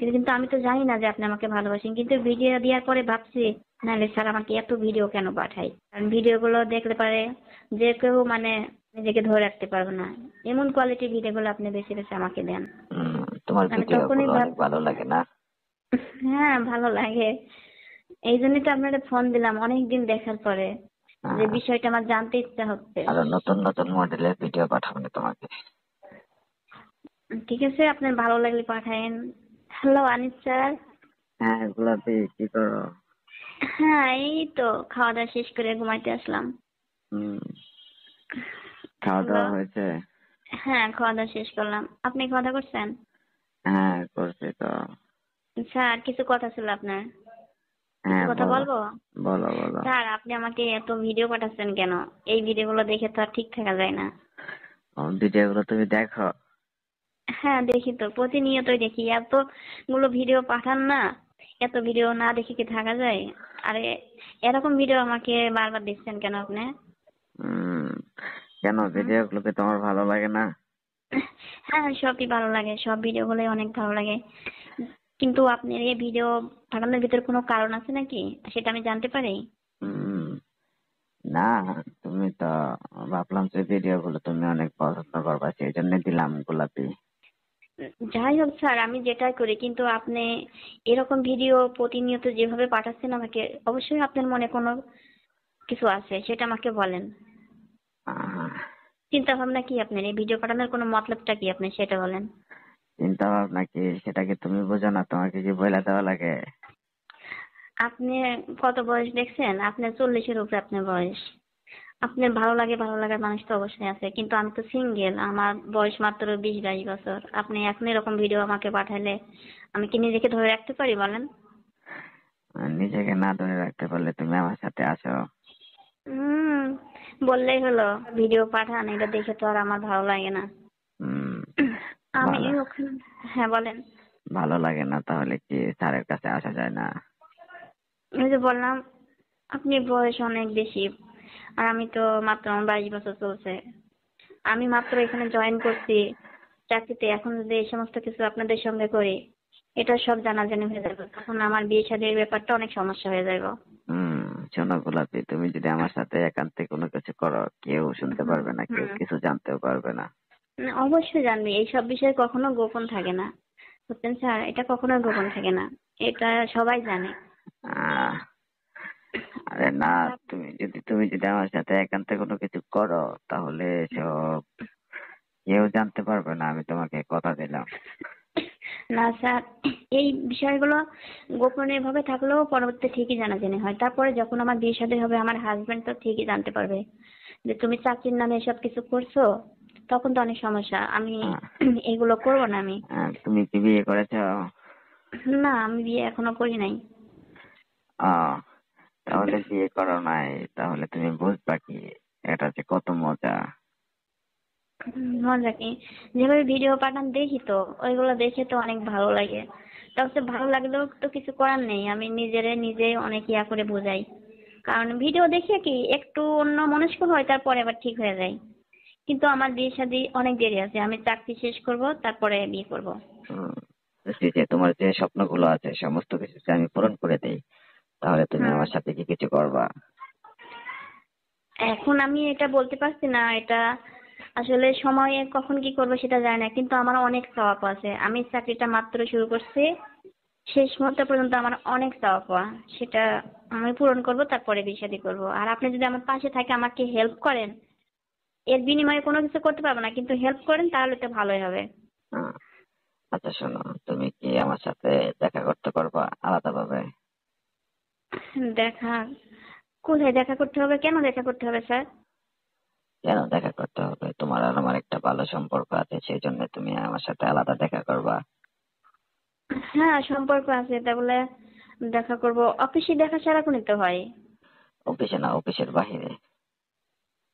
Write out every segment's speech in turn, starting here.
কিন্তু আমি তো জানি না যে আপনি আমাকে ভালোবাসেন, কিন্তু ভিডিও দেওয়ার পরে ভাবছি নাহলে স্যার আমাকে এত ভিডিও কেন পাঠায়, কারণ ভিডিওগুলো দেখলে পারে যে কেউ নিজেকে ধরে রাখতে পারবে না, এমন কোয়ালিটির ভিডিওগুলো আপনি বেছে বেছে আমাকে দেন। তোমার আমি ভিডিও তখনই গুলো ভাব অনেক ভালো লাগে না? হ্যাঁ ভালো লাগে, এই জন্যই তো আপনারা ফোন দিলাম অনেকদিন দেখার পরে, যে আহ, বিষয়টা আমার জানতে ইচ্ছা হচ্ছে। আরো নতুন নতুন মডেলের ভিডিও পাঠাবো না তোমাকে। ঠিক আছে, আপনার ভালো লাগলে পাঠায়েন। Hello Anis sir. হ্যাঁ, গোলাপি কি করো? হ্যাঁ এই তো খাওয়া দাওয়া শেষ করে ঘুমাইতে আসলাম। হম। খাওয়া হ্যালো। দাওয়া হয়েছে? হ্যাঁ খাওয়া দাওয়া শেষ করলাম, আপনি খাওয়া দাওয়া করছেন? হ্যাঁ, করছি তো। স্যার কিছু কথা ছিল আপনার, কিছু হ্যাঁ, কথা বলো বলবো। বলো বলো। স্যার আপনি আমাকে এত ভিডিও পাঠাচ্ছেন কেন? এই ভিডিওগুলো দেখে তো আর ঠিক থাকা যায় না। ভিডিও গুলো তুমি দেখো? হ্যাঁ দেখি তো, প্রতিনিয়তই দেখি, এতগুলো ভিডিও পাঠান না, এত ভিডিও না দেখে কি থাকা যায়? আরে এরকম ভিডিও আমাকে বারবার দিচ্ছেন কেন আপনি? উম কেন, হুম? ভিডিও গুলোকে তোমার ভালো লাগে না? হ্যাঁ সবই ভালো লাগে, সব ভিডিওগুলোই অনেক ভালো লাগে, কিন্তু আপনার এই ভিডিও পাঠানোর ভিতরে কোনো কারণ আছে নাকি, সেটা আমি জানতে পারি? উম না, তুমি তো, ভাবলাম যে ভিডিও গুলো তুমি অনেক পছন্দ করবা, সেই জন্য দিলাম গোলাপি। যাই হোক স্যার, আমি যেটাই করি, কিন্তু আপনি এরকম ভিডিও প্রতিনিয়ত যেভাবে পাঠাচ্ছেন আমাকে, অবশ্যই আপনার মনে কোনো কিছু আছে, সেটা আমাকে বলেন। আহ, চিন্তা ভাবনা কি আপনার, এই ভিডিও পাঠানোর কোনো মতলবটা কি আপনি সেটা বলেন। চিন্তা ভাবনা কি সেটা কি তুমি বোঝো না? তোমাকে কি বইলা দেওয়া লাগে? আপনি কত বয়স দেখছেন? আপনার 40-এর উপরে আপনার বয়স। আপনার ভালো লাগে, ভালো লাগার মানুষ তো অবশ্যই আছে, কিন্তু আমি তো সিঙ্গেল, আমার বয়স মাত্র 20-22 বছর। আপনি এখন এরকম ভিডিও আমাকে পাঠালে আমি কি নিজেকে ধরে রাখতে পারি বলেন? নিজেকে না ধরে রাখতে পারলে তুমি আমার সাথে আসো। হুম, বললেই হলো ভিডিও পাঠান, এটা দেখে তো আর আমার ভালো লাগে না। হম। আমি ভালো ওখানে, হ্যাঁ বলেন। ভালো লাগে না তাহলে কি স্যারের কাছে আসা যায় না? ওই যে বললাম, আপনি বয়স অনেক বেশি, আর আমি তো মাত্র, আমার 22 বছর চলছে, আমি মাত্র এখানে জয়েন করছি চাকরিতে, এখন যদি এই সমস্ত কিছু আপনাদের সঙ্গে করি, এটা সব জানাজানি হয়ে যাবে, তখন আমার বিয়ে শাদীর ব্যাপারটা অনেক সমস্যা হয়ে যাবে। হম। শোনো গোলাপি, তুমি যদি আমার সাথে একান্তে কোনো কিছু করো, কেউ শুনতে হুম পারবে না, কেউ হুম। কিছু জানতেও পারবে না। না, অবশ্যই জানবি, এইসব বিষয়ে কখনো গোপন থাকে না, বুঝছেন স্যার, এটা কখনো গোপন থাকে না, এটা সবাই জানে। আহ আরে না, আর তুমি যদি আমার সাথে একান্তে কোনো কিছু করো, তাহলে সব কেউ জানতে পারবে না, আমি তোমাকে কথা দিলাম। না স্যার, এই বিষয়গুলো গোপনীয় ভাবে থাকলেও পরবর্তীতে ঠিকই জানাজানি হয়, তারপরে যখন আমার বিয়ে শাদী হবে আমার হাজবেন্ড তো ঠিকই জানতে পারবে যে তুমি চাকরির নামে এসব কিছু করছো, তখন তো অনেক সমস্যা, আমি আহ, এগুলো করবো না আমি। তুমি কি বিয়ে করেছো? না আমি বিয়ে এখনো করি নাই। আহ তাহলে বিয়ে করো নাই, তাহলে তুমি বুঝবা কি এটা যে কত মজা। মজা কি, যেভাবে ভিডিও পাঠান দেখি তো, ওইগুলো দেখে তো অনেক ভালো লাগে, তারপর ভালো লাগলেও তো কিছু করার নেই, আমি নিজেই অনেক ইয়া করে বোঝাই, কারণ ভিডিও দেখে কি একটু অন্য মনস্ক হয়, তারপরে আবার ঠিক হয়ে যায়, কিন্তু আমার বিয়ে শাদী অনেক দেরি আছে, আমি চাকরি শেষ করব তারপরে বিয়ে করব। হুম, যে তোমার যে স্বপ্নগুলো আছে সমস্ত কিছু যদি আমি পূরণ করে দেই, তাহলে তুমি হুম, আমার সাথে কি কিছু করবা? এখন আমি এটা বলতে পারছি না, এটা আসলে সময়ে কখন কি করবো সেটা জানি না, কিন্তু আমার অনেক চাওয়া পাওয়া আছে, আমি চাকরিটা মাত্র শুরু করছি, শেষ মুহূর্ত পর্যন্ত আমার অনেক চাওয়া পাওয়া, সেটা আমি পূরণ করব, তারপরে বিয়ে শাদী করবো। আর আপনি যদি আমার পাশে থাকে, আমাকে হেল্প করেন, এর বিনিময়ে কোনো কিছু করতে পারবো না, কিন্তু হেল্প করেন তাহলে তো ভালোই হবে। হুম, আচ্ছা শোনো, তুমি কি আমার সাথে দেখা করতে পারবা আলাদা ভাবে? দেখা, কোথায় দেখা করতে হবে, কেন দেখা করতে হবে স্যার? কেন দেখা করতে হবে? তোমার আর আমার একটা ভালো সম্পর্ক আছে, সেই জন্য তুমি আমার সাথে আলাদা দেখা করবা। হ্যাঁ সম্পর্ক আছে, তা বলে দেখা করব, অফিসে দেখা সারাক্ষণই তো হয়। অফিসে না, অফিসের বাহিরে।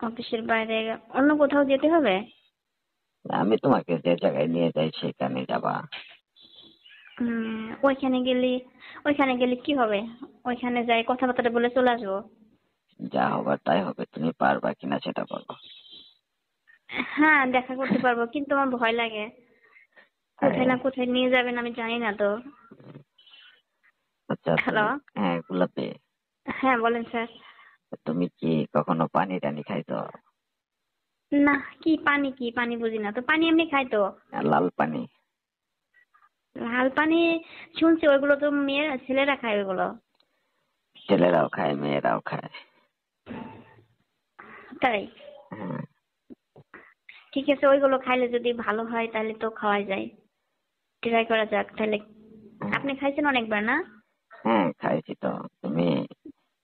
অফিসের বাইরে অন্য কোথাও যেতে হবে? আমি তোমাকে যে জায়গায় নিয়ে যাই সেখানে যাবা। ওইখানে গেলে কি হবে? ওইখানে যাই কথাবার্তা বলে চলে আসবো? যা হবার তাই হবে, তুমি পারবা কিনা সেটা বলো। হ্যাঁ দেখা করতে পারবো, কিন্তু আমার ভয় লাগে। কোথায় না কোথায় নিয়ে যাবেন আমি জানি না তো। আচ্ছা হ্যালো। তুমি, হ্যাঁ গোলাপি, হ্যাঁ বলেন স্যার। তুমি কি কখনো পানি টানি খাইছো? না, কি পানি, কি পানি বুঝি না তো। পানি এমনি খাই তো। লাল পানি? লাল পানি শুনছি, ওইগুলো তো মেয়েরা ছেলেরা খায় ওইগুলো। ছেলেরাও খায়, মেয়েরাও খায়। তাই? হ্যাঁ। ঠিক আছে, ওইগুলো খাইলে যদি ভালো হয় তাহলে তো খাওয়া যায়। ট্রাই করা যাক তাহলে। আপনি খাইছেন অনেকবার না? হ্যাঁ খাইছি তো। তুমি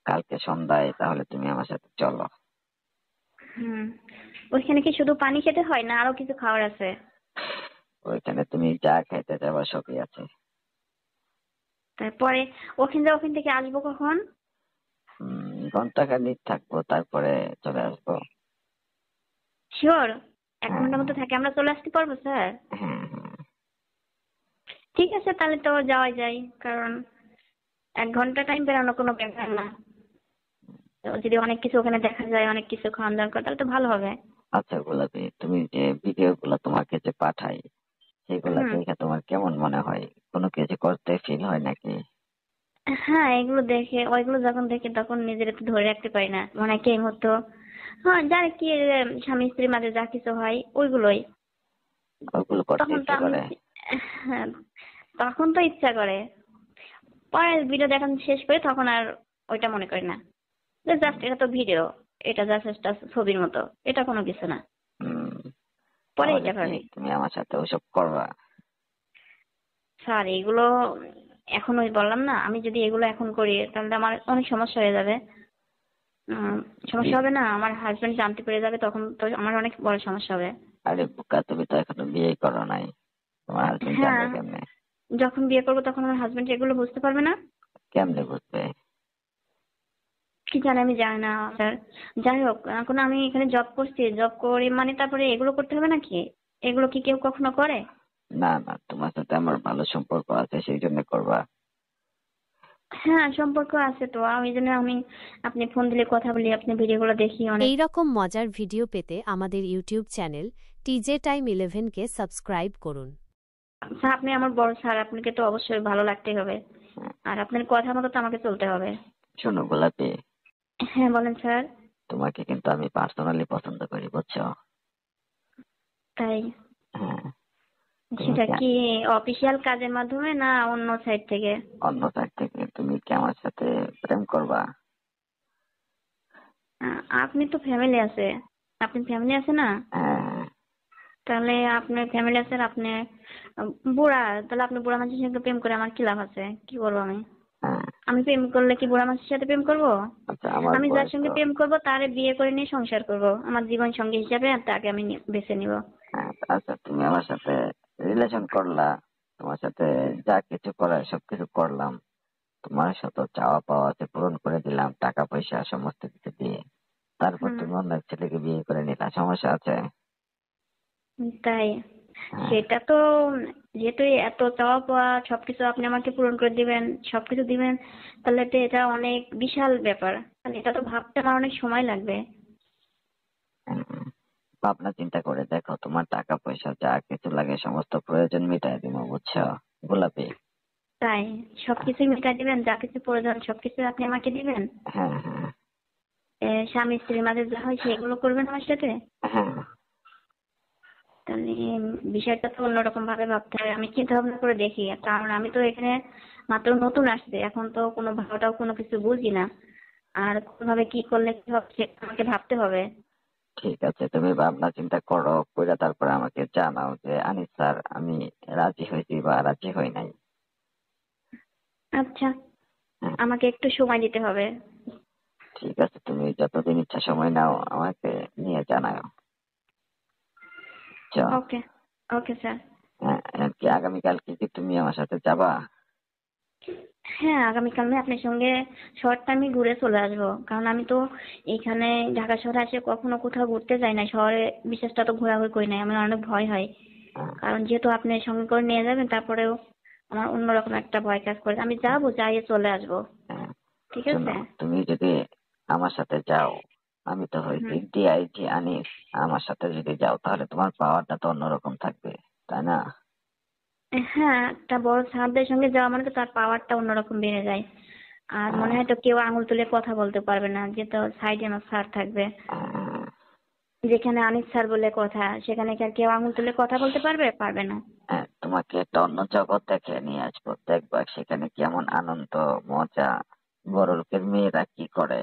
কালকে সন্ধ্যায় তাহলে তুমি আমার সাথে চলো। হুম। ওইখানে কি শুধু পানি খেতে হয় না আরো কিছু খাওয়ার আছে? ওইখানে তুমি যা খাইতে যাবা সবই আছে। তারপরে ওখান থেকে আসবো কখন? ঘন্টাখানিক থাকবো, তারপরে চলে আসবো। শিওর? এক হ্যাঁ ঘন্টার মতো থাকে আমরা চলে আসতে পারবো স্যার? হ্যাঁ হ্যাঁ। ঠিক আছে তাহলে তো যাওয়া যায়, কারণ 1 ঘন্টা টাইম বেরানো কোনো ব্যাপার না। তো যদি অনেক কিছু ওখানে দেখা যায়, অনেক কিছু খাওয়ান দাওয়ান করে তাহলে তো ভালো হবে। আচ্ছা গোলাপি, তুমি যে ভিডিও গুলো তোমাকে যে পাঠাই সেগুলা হুম। দেখে তোমার কেমন মনে হয়? কোনো কিছু করতে ফিল হয় নাকি? হ্যাঁ, এগুলো দেখে, ওইগুলো যখন দেখি তখন নিজের একটু ধরে রাখতে পারি না, মনে হয় কি এই মুহূর্তে। হ্যাঁ, জানি কি স্বামী স্ত্রীর মাঝে যা কিছু হয় ওইগুলোই। ওগুলো করতে তখন তো ইচ্ছে আমি করে? হ্যাঁ, তখন তো ইচ্ছা করে। পরে ভিডিও দেখানো শেষ করে তখন আর ওইটা মনে করি না। জাস্ট এটা তো ভিডিও, এটা জাস্ট একটা ছবির মতো, এটা কোনো কিছু না। হম। পরে তাহলে এটা কি ভাবি। তুমি আমার সাথে ওসব করবা? স্যার এগুলো এখন ওই বললাম না, আমি যদি এগুলো এখন করি তাহলে আমার অনেক সমস্যা হয়ে যাবে। সমস্যা হবে না, আমার হাজবেন্ড জানতে পেরে যাবে, তখন তো আমার অনেক বড় সমস্যা হবে। আরে বোকা, তুমি তো এখনো বিয়ে করো নাই, তোমার হাজবেন্ড হ্যাঁ, জানবে কেমনে? যখন বিয়ে করবো তখন আমার হাজবেন্ড এগুলো বুঝতে পারবে না। কেমনে বুঝবে? কি জানি, আমি জানি না স্যার। যাই হোক, এখন আমি এখানে জব করছি, জব করে মানে তারপরে এগুলো করতে হবে নাকি? এগুলো কি কেউ কখনো করে? না না, তোমার সাথে আমার ভালো সম্পর্ক আছে সেই জন্য করবা। হ্যাঁ, সম্পর্ক আছে তো, ওই জন্য আমি, আপনি ফোন দিলে কথা বলি, আপনি ভিডিওগুলো দেখি অনেক। এই রকম মজার ভিডিও পেতে আমাদের ইউটিউব চ্যানেল টিজে টাইম 11কে সাবস্ক্রাইব করুন। স্যার আপনি আমার বড় স্যার, আপনাকে তো অবশ্যই ভালো লাগতেই হবে। আর আপনার কথা মতো তো আমাকে চলতে হবে। শোনো গোলাপি, হ্যাঁ বলেন স্যার। তোমাকে কিন্তু আমি পার্সোনালি পছন্দ করি, বুঝছো? তাই? হ্যাঁ। তুমি সেটা কি কি অফিসিয়াল কাজের মাধ্যমে না অন্য সাইড থেকে? অন্য সাইড থেকে তুমি কি আমার সাথে প্রেম করবা? আপনি তো ফ্যামিলি আছে, আপনি ফ্যামিলি আছে না? হ্যাঁ। তাহলে আপনার ফ্যামিলি আছে আর আপনি বুড়া, তাহলে আপনি বুড়া মানুষের সঙ্গে প্রেম করে আমার কি লাভ আছে? কি করবো আমি? হ্যাঁ। আমি প্রেম করলে কি বুড়া মানুষের সাথে প্রেম করব? আচ্ছা আমার আমি যার বয়স সঙ্গে তো, প্রেম করব তারে বিয়ে করে নিয়ে সংসার করব, আমার জীবন সঙ্গী হিসাবে আর তাকে আমি বেছে নিব। হ্যাঁ, আচ্ছা তুমি আমার সাথে রিলেশন করলা, তোমার সাথে যা কিছু করার সবকিছু করলাম, তোমার সাথে চাওয়া পাওয়া আছে পূরণ করে দিলাম, টাকা পয়সা সমস্ত কিছু দিয়ে, তারপর হুম। তুমি অন্য এক ছেলেকে বিয়ে করে নিলা, সমস্যা আছে? তাই? হ্যাঁ। সেটা তো, যেহেতু এত চাওয়া পাওয়া সবকিছু আপনি আমাকে পূরণ করে দিবেন, সবকিছু দিবেন, তাহলে তো এটা অনেক বিশাল ব্যাপার। তাহলে এটা তো ভাবতে আমার অনেক সময় লাগবে। হ্যাঁ, ভাবনা চিন্তা করে দেখো, তোমার টাকা পয়সা যা কিছু লাগে সমস্ত প্রয়োজন মিটাই দিব, বুঝছো গোলাপি? তাই? সবকিছুই মিটাই দিবেন, যা কিছু প্রয়োজন সবকিছু আপনি আমাকে দিবেন? হ্যাঁ হ্যাঁ স্বামী স্ত্রীর মাঝে যা হয় সেগুলো করবেন আমার সাথে? হ্যাঁ। তাহলে বিষয়টা তো অন্যরকম ভাবে ভাবতে হবে, আমি চিন্তা ভাবনা করে দেখি। কারণ আমি তো এখানে মাত্র নতুন আসছে, এখন তো কোনো ভাষাটাও কোনো কিছু বুঝি না। আর কোনভাবে কি করলে কি হবে সেটা আমাকে ভাবতে হবে। ঠিক আছে, তুমি ভাবনা চিন্তা করো, করে তারপরে আমাকে জানাও যে আনিস স্যার আমি রাজি হয়েছি বা রাজি হই নাই। আচ্ছা, হ্যাঁ, আমাকে একটু সময় দিতে হবে। ঠিক আছে, তুমি যতদিন ইচ্ছা সময় নাও, আমাকে নিয়ে জানাও। চ। ওকে। Okay sir. কি আগামীকাল কি তুমি আমার সাথে যাবা? হ্যাঁ, আগামীকাল আমি আপনার সঙ্গে শর্ট টাইমে ঘুরে চলে আসবো, কারণ আমি তো এখানে ঢাকা শহরে এসে কখনো কোথাও ঘুরতে যাই না, শহরে বিশেষটা তো ঘোরাঘুরি করি নাই, আমার অনেক ভয় হয়। হ্যাঁ, কারণ যেহেতু আপনি সঙ্গে করে নিয়ে যাবেন, তারপরেও আমার অন্যরকম একটা ভয় কাজ করে। আমি যাবো, যাইয়ে চলে আসবো। হ্যাঁ। ঠিক শোনো, আছে? তুমি যদি আমার সাথে যাও, আমি তো হয়েছি হুম। ডিআইজি আনিস, আমার সাথে যদি যাও তাহলে তোমার পাওয়ারটা তো অন্যরকম থাকবে, তাই না? হ্যাঁ, একটা বড় স্যারদের সঙ্গে যাওয়া মানে তো তার পাওয়ারটা অন্যরকম বেড়ে যায়। আর মনে হয় তো কেউ আঙুল তুলে কথা বলতে পারবে না, যে তো সাইডে আমার স্যার থাকবে। আহ, যেখানে আনিস স্যার বলে কথা, সেখানে কি আর কেউ আঙুল তুলে কথা বলতে পারবে? পারবে না। তোমাকে একটা অন্য জগৎ দেখে নিয়ে আসবো, দেখবা সেখানে কেমন আনন্দ, মজা, বড় লোকের মেয়েরা কি করে,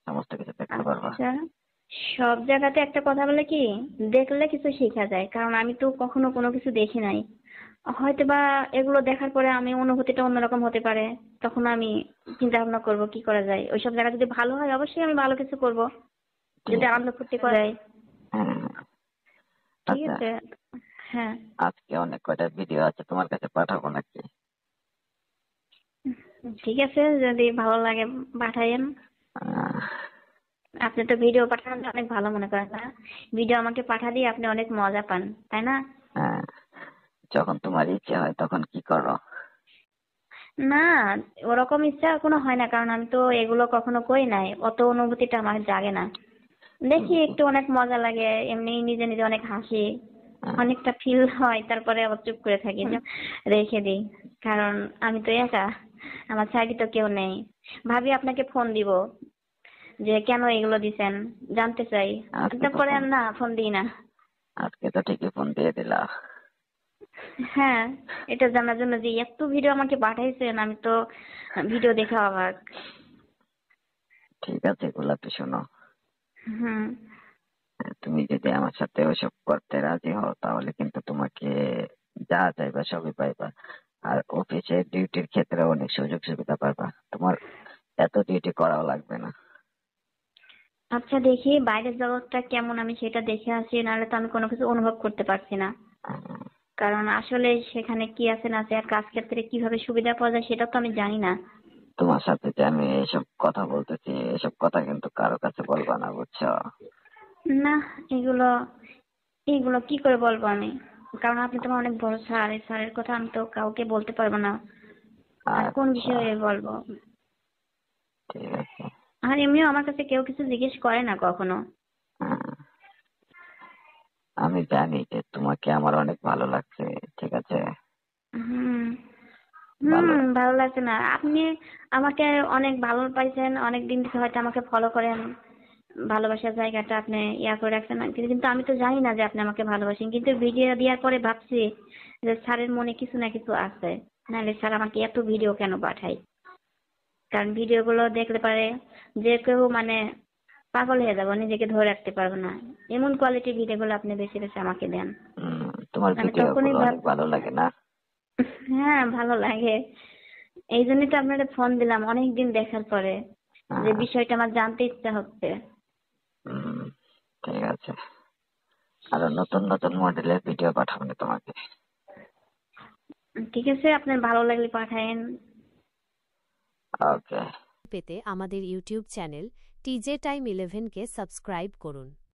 সমস্ত কিছু দেখতে পারবা। আচ্ছা, সব জায়গাতে একটা কথা বলে কি, দেখলে কিছু শেখা যায়, কারণ আমি তো কখনো কোনো কিছু দেখি নাই। হয়তো বা এগুলো দেখার পরে আমি অনুভূতিটা অন্যরকম হতে পারে, তখন আমি চিন্তা ভাবনা করবো কি করা যায়। ওইসব জায়গা যদি ভালো হয় অবশ্যই আমি ভালো কিছু করব, যদি ঠিক আনন্দ আছে। ফুর্তি করাই। হ্যাঁ। ঠিক আচ্ছা, আছে। হ্যাঁ। আজকে অনেক কয়টা ভিডিও আছে, তোমার কাছে পাঠাবো নাকি? ঠিক আছে, যদি ভালো লাগে পাঠাইন। আহ, আপনি তো ভিডিও পাঠান অনেক ভালো মনে করেন না? ভিডিও আমাকে পাঠা দিয়ে আপনি অনেক মজা পান, তাই না? হ্যাঁ, যখন তোমার ইচ্ছে হয় তখন কি করো? না, ওরকম ইচ্ছা কোনো হয় না, কারণ আমি তো এগুলো কখনো করি নাই, অত অনুভূতিটা আমার জাগে না। দেখি উম, একটু অনেক মজা লাগে, এমনি নিজে নিজে অনেক হাসি, আহ, অনেকটা ফিল হয়, তারপরে আবার চুপ করে থাকি, রেখে দিই। কারণ আমি তো একা, আমার সাইডে তো কেউ নেই। ভাবি আপনাকে ফোন দিব, যে কেন এগুলো দিছেন, জানতে চাই। আজকে তো তারপরে ফোন আর না, ফোন দিই না। আজকে তো ঠিকই ফোন দিয়ে দিলা। হ্যাঁ, এটা জানার জন্য যে এত ভিডিও আমাকে পাঠাইছেন, আমি তো ভিডিও দেখে অবাক। ঠিক আছে গোলাপি, শোনো, হুম। তুমি যদি আমার সাথে ওইসব করতে রাজি হও তাহলে কিন্তু তোমাকে যা চাইবা সবই পাইবা। আর অফিসে ডিউটির ক্ষেত্রে অনেক সুযোগ সুবিধা পাবা, তোমার এত ডিউটি করাও লাগবে না। আচ্ছা, দেখি বাইরের জগৎটা কেমন, আমি সেটা দেখে আসি, নাহলে তো আমি কোনো কিছু অনুভব করতে পারছি না। আহ, কারণ আসলে সেখানে কি আছে না আছে, আর কাজ ক্ষেত্রে কিভাবে সুবিধা পাওয়া যায় সেটা তো আমি জানি না। তোমার সাথে যে আমি এইসব কথা বলতেছি, এসব কথা কিন্তু কারো কাছে বলবা না, বুঝছো? না, এগুলো এগুলো কি করে বলবো আমি? কারণ আপনি তো আমার অনেক বড় স্যার, এই স্যারের কথা আমি তো কাউকে বলতে পারবো না। আর কোন আচ্ছা, বিষয়ে বলবো? ঠিক আছে। আর এমনিও আমার কাছে কেউ কিছু জিজ্ঞেস করে না কখনো। আহ, আমি জানি যে তোমাকে আমার অনেক ভালো লাগছে, ঠিক আছে? হুম। ভালো। ভালো লাগছে না? আপনি আমাকে অনেক ভালো পাইছেন, অনেক দিন থেকে হয়তো আমাকে ফলো করেন, ভালোবাসার জায়গাটা আপনি করে রাখছেন, কিন্তু আমি তো জানি না যে আপনি আমাকে ভালোবাসেন। কিন্তু ভিডিও দেওয়ার পরে ভাবছি যে স্যারের মনে কিছু না কিছু আছে, নাহলে স্যার আমাকে এত ভিডিও কেন পাঠায়? কারণ ভিডিও গুলো দেখলে পারে যে কেউ মানে পাগল হয়ে যাবো, নিজেকে ধরে রাখতে পারবো না। এমন কোয়ালিটির ভিডিও গুলো আপনি বেশি বেশি আমাকে দেন। তোমার আমি ভিডিও তখনই গুলো ভাব অনেক ভালো লাগে না? হ্যাঁ, ভালো লাগে। এই জন্যই তো আপনাকে ফোন দিলাম অনেকদিন দেখার পরে, যে আহ, বিষয়টা আমার জানতে ইচ্ছা হচ্ছে। উম, ঠিক আছে, আরো নতুন নতুন মডেলের ভিডিও পাঠাবো তোমাকে। ঠিক আছে, আপনার ভালো লাগলে পাঠায়েন। ওকে। পেতে আমাদের ইউটিউব চ্যানেল টিজে টাইম 11 কে সাবস্ক্রাইব করুন।